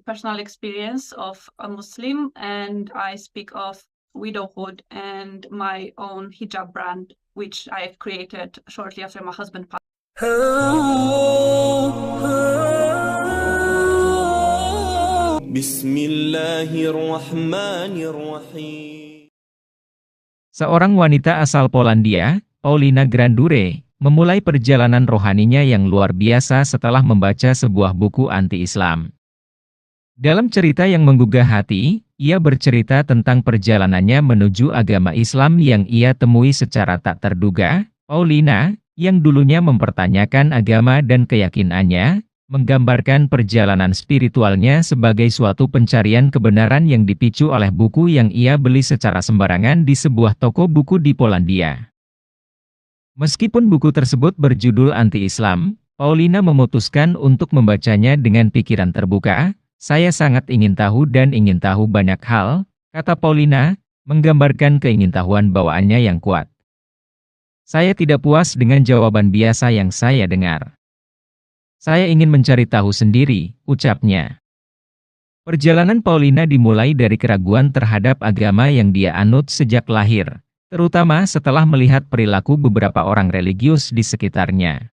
personal experience of a Muslim, and I speak of widowhood and my own hijab brand, which I've created shortly after my husband passed. Bismillahirrahmanirrahim. Seorang wanita asal Polandia, Paulina Grandure, memulai perjalanan rohaninya yang luar biasa setelah membaca sebuah buku anti-Islam. Dalam cerita yang menggugah hati, ia bercerita tentang perjalanannya menuju agama Islam yang ia temui secara tak terduga. Paulina, yang dulunya mempertanyakan agama dan keyakinannya, menggambarkan perjalanan spiritualnya sebagai suatu pencarian kebenaran yang dipicu oleh buku yang ia beli secara sembarangan di sebuah toko buku di Polandia. Meskipun buku tersebut berjudul anti-Islam, Paulina memutuskan untuk membacanya dengan pikiran terbuka. Saya sangat ingin tahu dan ingin tahu banyak hal, kata Paulina, menggambarkan keingintahuan bawaannya yang kuat. Saya tidak puas dengan jawaban biasa yang saya dengar. Saya ingin mencari tahu sendiri, ucapnya. Perjalanan Paulina dimulai dari keraguan terhadap agama yang dia anut sejak lahir, terutama setelah melihat perilaku beberapa orang religius di sekitarnya.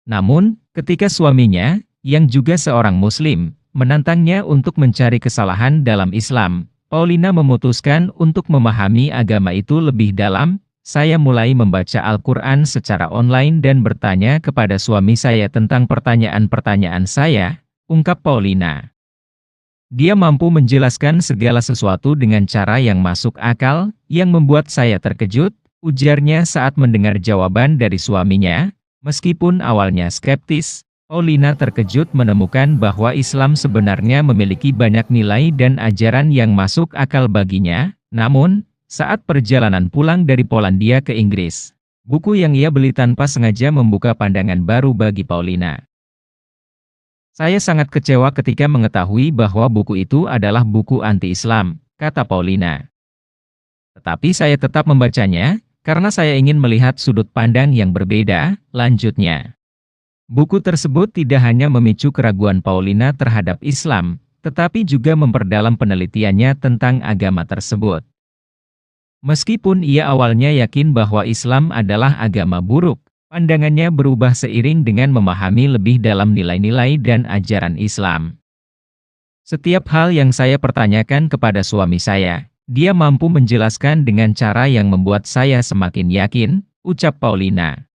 Namun, ketika suaminya, yang juga seorang Muslim, menantangnya untuk mencari kesalahan dalam Islam, Paulina memutuskan untuk memahami agama itu lebih dalam. Saya mulai membaca Al-Quran secara online dan bertanya kepada suami saya tentang pertanyaan-pertanyaan saya, ungkap Paulina. Dia mampu menjelaskan segala sesuatu dengan cara yang masuk akal, yang membuat saya terkejut, ujarnya saat mendengar jawaban dari suaminya. Meskipun awalnya skeptis, Paulina terkejut menemukan bahwa Islam sebenarnya memiliki banyak nilai dan ajaran yang masuk akal baginya. Namun, saat perjalanan pulang dari Polandia ke Inggris, buku yang ia beli tanpa sengaja membuka pandangan baru bagi Paulina. Saya sangat kecewa ketika mengetahui bahwa buku itu adalah buku anti-Islam, kata Paulina. Tetapi saya tetap membacanya, karena saya ingin melihat sudut pandang yang berbeda, lanjutnya. Buku tersebut tidak hanya memicu keraguan Paulina terhadap Islam, tetapi juga memperdalam penelitiannya tentang agama tersebut. Meskipun ia awalnya yakin bahwa Islam adalah agama buruk, pandangannya berubah seiring dengan memahami lebih dalam nilai-nilai dan ajaran Islam. Setiap hal yang saya pertanyakan kepada suami saya, dia mampu menjelaskan dengan cara yang membuat saya semakin yakin, ucap Paulina.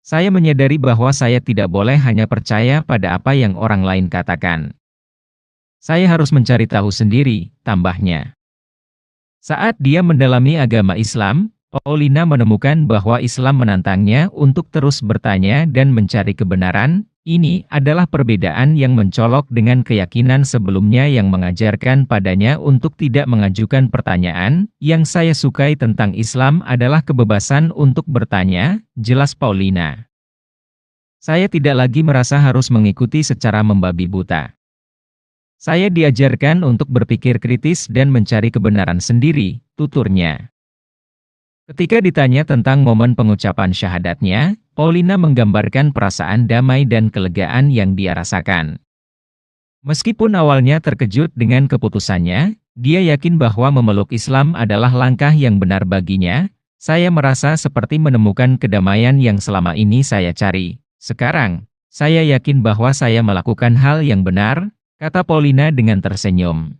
Saya menyadari bahwa saya tidak boleh hanya percaya pada apa yang orang lain katakan. Saya harus mencari tahu sendiri, tambahnya. Saat dia mendalami agama Islam, Paulina menemukan bahwa Islam menantangnya untuk terus bertanya dan mencari kebenaran. Ini adalah perbedaan yang mencolok dengan keyakinan sebelumnya yang mengajarkan padanya untuk tidak mengajukan pertanyaan. Yang saya sukai tentang Islam adalah kebebasan untuk bertanya, jelas Paulina. Saya tidak lagi merasa harus mengikuti secara membabi buta. Saya diajarkan untuk berpikir kritis dan mencari kebenaran sendiri, tuturnya. Ketika ditanya tentang momen pengucapan syahadatnya, Paulina menggambarkan perasaan damai dan kelegaan yang dia rasakan. Meskipun awalnya terkejut dengan keputusannya, dia yakin bahwa memeluk Islam adalah langkah yang benar baginya. Saya merasa seperti menemukan kedamaian yang selama ini saya cari. Sekarang, saya yakin bahwa saya melakukan hal yang benar, kata Paulina dengan tersenyum.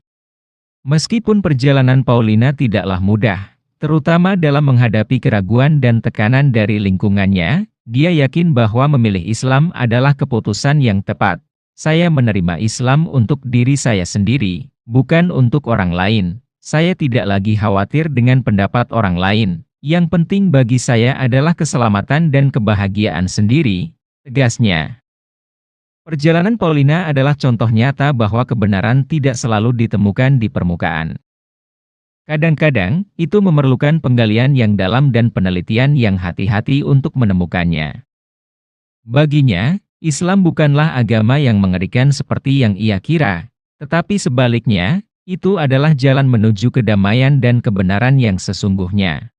Meskipun perjalanan Paulina tidaklah mudah, terutama dalam menghadapi keraguan dan tekanan dari lingkungannya, dia yakin bahwa memilih Islam adalah keputusan yang tepat. Saya menerima Islam untuk diri saya sendiri, bukan untuk orang lain. Saya tidak lagi khawatir dengan pendapat orang lain. Yang penting bagi saya adalah keselamatan dan kebahagiaan sendiri, tegasnya. Perjalanan Paulina adalah contoh nyata bahwa kebenaran tidak selalu ditemukan di permukaan. Kadang-kadang, itu memerlukan penggalian yang dalam dan penelitian yang hati-hati untuk menemukannya. Baginya, Islam bukanlah agama yang mengerikan seperti yang ia kira, tetapi sebaliknya, itu adalah jalan menuju kedamaian dan kebenaran yang sesungguhnya.